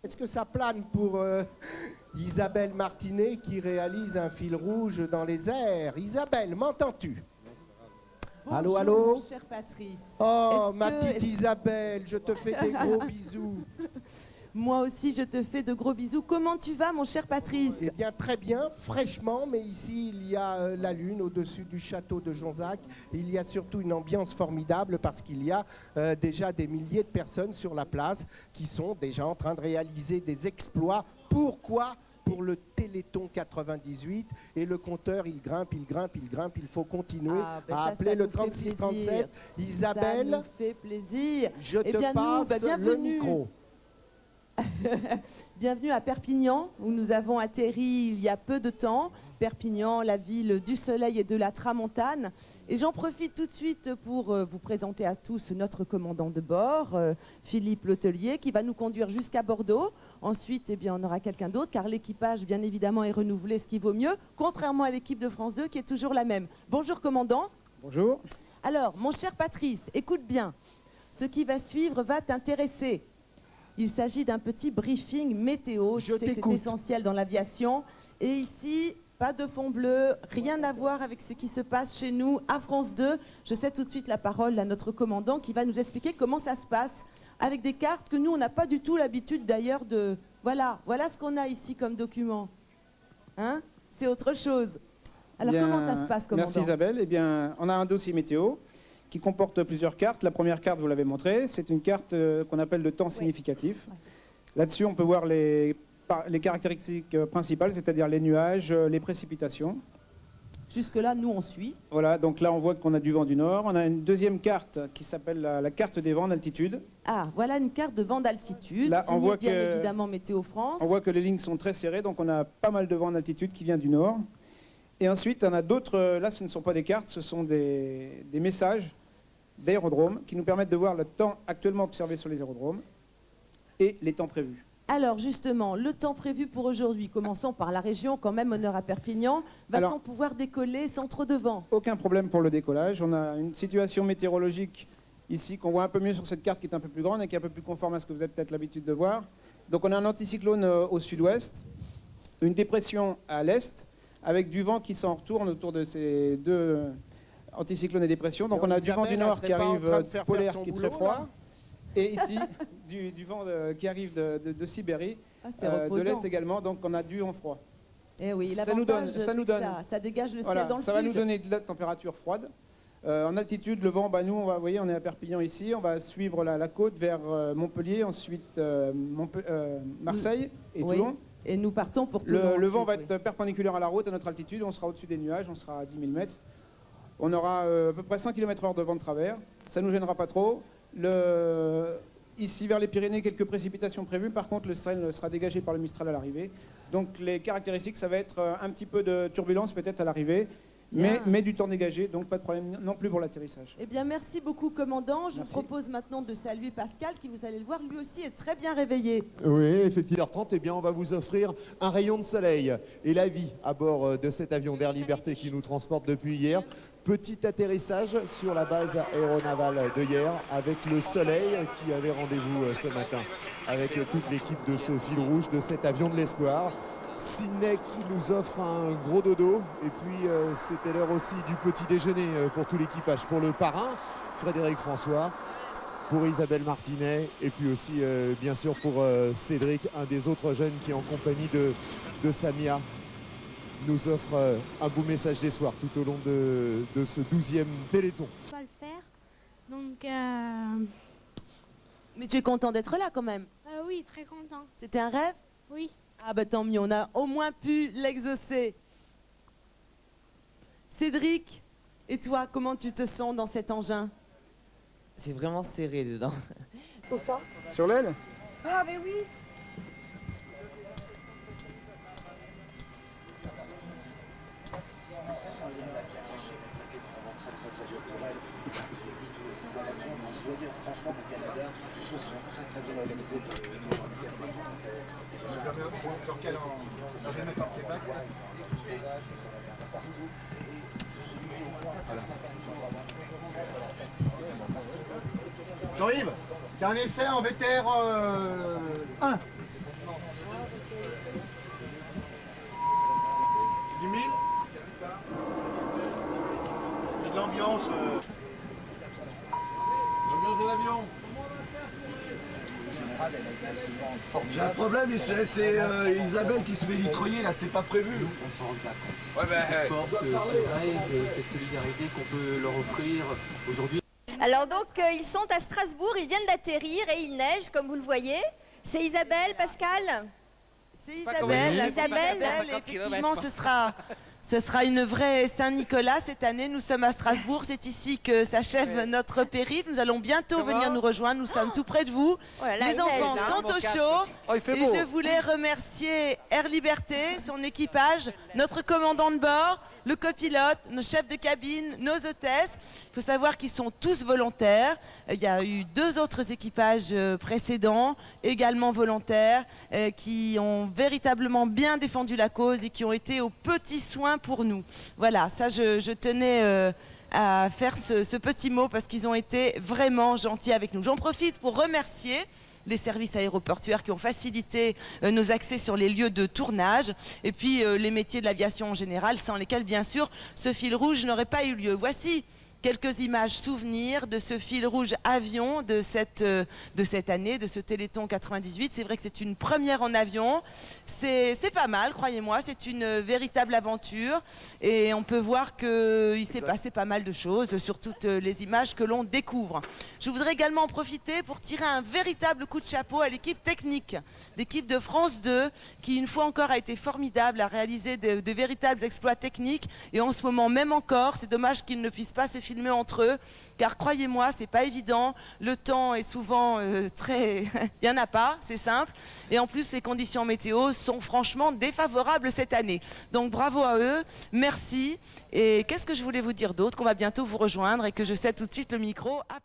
Est-ce que ça plane pour Isabelle Martinet qui réalise un fil rouge dans les airs? Isabelle, m'entends-tu? Allô, allô? Mon cher Patrice. Oh, ma petite Isabelle, je te fais des gros bisous. Moi aussi, je te fais de gros bisous. Comment tu vas, mon cher Patrice? Eh bien, très bien, fraîchement, mais ici, il y a la lune au-dessus du château de Jonzac. Il y a surtout une ambiance formidable parce qu'il y a déjà des milliers de personnes sur la place qui sont déjà en train de réaliser des exploits. Pourquoi? Pour le Téléthon 98 et le compteur il grimpe, il grimpe, il grimpe, il faut continuer à appeler le 3637. Isabelle, ça nous fait plaisir. Je te passe le micro. Bienvenue à Perpignan où nous avons atterri il y a peu de temps. Perpignan, la ville du soleil et de la tramontane. Et j'en profite tout de suite pour vous présenter à tous notre commandant de bord, Philippe Letellier, qui va nous conduire jusqu'à Bordeaux. Ensuite, eh bien, on aura quelqu'un d'autre, car l'équipage, bien évidemment, est renouvelé, ce qui vaut mieux, contrairement à l'équipe de France 2, qui est toujours la même. Bonjour, commandant. Bonjour. Alors, mon cher Patrice, écoute bien. Ce qui va suivre va t'intéresser. Il s'agit d'un petit briefing météo. Je sais que c'est essentiel dans l'aviation. Et ici, pas de fond bleu, rien à voir avec ce qui se passe chez nous à France 2. Je cède tout de suite la parole à notre commandant qui va nous expliquer comment ça se passe avec des cartes que nous, on n'a pas du tout l'habitude d'ailleurs de... Voilà ce qu'on a ici comme document. Hein? C'est autre chose. Alors comment ça se passe, commandant? Merci Isabelle. Eh bien, on a un dossier météo qui comporte plusieurs cartes. La première carte, vous l'avez montrée, c'est une carte qu'on appelle de temps significatif. Là-dessus, on peut voir les caractéristiques principales, c'est-à-dire les nuages, les précipitations. Jusque-là, nous, on suit. Voilà, donc là, on voit qu'on a du vent du nord. On a une deuxième carte qui s'appelle la carte des vents d'altitude. Ah, voilà une carte de vent d'altitude, là, on voit bien évidemment Météo France. On voit que les lignes sont très serrées, donc on a pas mal de vent d'altitude qui vient du nord. Et ensuite, on a d'autres, là, ce ne sont pas des cartes, ce sont des messages d'aérodromes qui nous permettent de voir le temps actuellement observé sur les aérodromes et les temps prévus. Alors justement, le temps prévu pour aujourd'hui, commençons par la région, quand même, honneur à Perpignan. Va-t-on pouvoir décoller sans trop de vent? Aucun problème pour le décollage. On a une situation météorologique ici qu'on voit un peu mieux sur cette carte qui est un peu plus grande et qui est un peu plus conforme à ce que vous avez peut-être l'habitude de voir. Donc on a un anticyclone au sud-ouest, une dépression à l'est, avec du vent qui s'en retourne autour de ces deux anticyclones et dépressions. Donc on a du vent du nord qui arrive polaire, qui est très froid. Et ici, du vent qui arrive de Sibérie, de l'Est également, donc on a du vent froid. Et oui, ça nous donne, ça dégage le ciel dans le sud. Ça va nous donner de la température froide. En altitude, le vent, nous, vous voyez, on est à Perpignan ici, on va suivre la côte vers Montpellier, ensuite Marseille et Toulon. Et nous partons pour Toulon. Le vent va être perpendiculaire à la route, à notre altitude, on sera au-dessus des nuages, on sera à 10 000 mètres. On aura à peu près 100 km/h de vent de travers, ça ne nous gênera pas trop. Ici vers les Pyrénées, quelques précipitations prévues. Par contre, le ciel sera dégagé par le Mistral à l'arrivée. Donc les caractéristiques, ça va être un petit peu de turbulence peut-être à l'arrivée, mais du temps dégagé, donc pas de problème non plus pour l'atterrissage. Eh bien, merci beaucoup, commandant. Je vous propose maintenant de saluer Pascal, qui, vous allez le voir, lui aussi est très bien réveillé. Oui, effectivement, 30, eh bien, on va vous offrir un rayon de soleil et la vie à bord de cet avion d'Air Liberté qui nous transporte depuis hier. Petit atterrissage sur la base aéronavale de hier avec le soleil qui avait rendez-vous ce matin avec toute l'équipe de ce fil rouge de cet avion de l'espoir. Sydney qui nous offre un gros dodo et puis c'était l'heure aussi du petit déjeuner pour tout l'équipage, pour le parrain Frédéric François, pour Isabelle Martinet et puis aussi bien sûr pour Cédric, un des autres jeunes qui est en compagnie de Samia nous offre un beau message d'espoir tout au long de ce 12e Téléthon. On va le faire, donc... Mais tu es content d'être là quand même? Oui, très content. C'était un rêve? Oui. Ah bah tant mieux, on a au moins pu l'exaucer. Cédric, et toi, comment tu te sens dans cet engin? C'est vraiment serré dedans. Où ça? Sur l'aile? Ah mais oui. Jean-Yves, t'as un essai en VTR 1. J'ai un problème, c'est Isabelle qui se fait nitroyer, là, c'était pas prévu. Ouais, ben, c'est vrai, cette solidarité qu'on peut leur offrir aujourd'hui. Alors donc, ils sont à Strasbourg, ils viennent d'atterrir et il neige, comme vous le voyez. C'est Isabelle, Pascal? C'est Isabelle. Isabelle, effectivement, ce sera une vraie Saint-Nicolas cette année. Nous sommes à Strasbourg, c'est ici que s'achève notre périple. Nous allons bientôt venir nous rejoindre, nous sommes tout près de vous. Oh là là, les enfants sont au chaud. Oh, il fait Et beau. je voulais remercier Air Liberté, son équipage, notre commandant de bord, le copilote, nos chefs de cabine, nos hôtesses. Il faut savoir qu'ils sont tous volontaires. Il y a eu 2 autres équipages précédents, également volontaires, qui ont véritablement bien défendu la cause et qui ont été aux petits soins pour nous. Voilà, ça je tenais à faire ce petit mot parce qu'ils ont été vraiment gentils avec nous. J'en profite pour remercier les services aéroportuaires qui ont facilité nos accès sur les lieux de tournage et puis les métiers de l'aviation en général, sans lesquels bien sûr ce fil rouge n'aurait pas eu lieu. Voici quelques images souvenirs de ce fil rouge avion de cette année, de ce Téléthon 98. C'est vrai que c'est une première en avion. C'est pas mal, croyez-moi. C'est une véritable aventure. Et on peut voir qu'il s'est passé pas mal de choses sur toutes les images que l'on découvre. Je voudrais également en profiter pour tirer un véritable coup de chapeau à l'équipe technique, l'équipe de France 2, qui une fois encore a été formidable, à réaliser de véritables exploits techniques. Et en ce moment, même encore, c'est dommage qu'ils ne puissent pas se filmer entre eux, car croyez-moi, c'est pas évident. Le temps est souvent très... Il n'y en a pas, c'est simple. Et en plus, les conditions météo sont franchement défavorables cette année. Donc bravo à eux, merci. Et qu'est-ce que je voulais vous dire d'autre? Qu'on va bientôt vous rejoindre et que je cède tout de suite le micro à...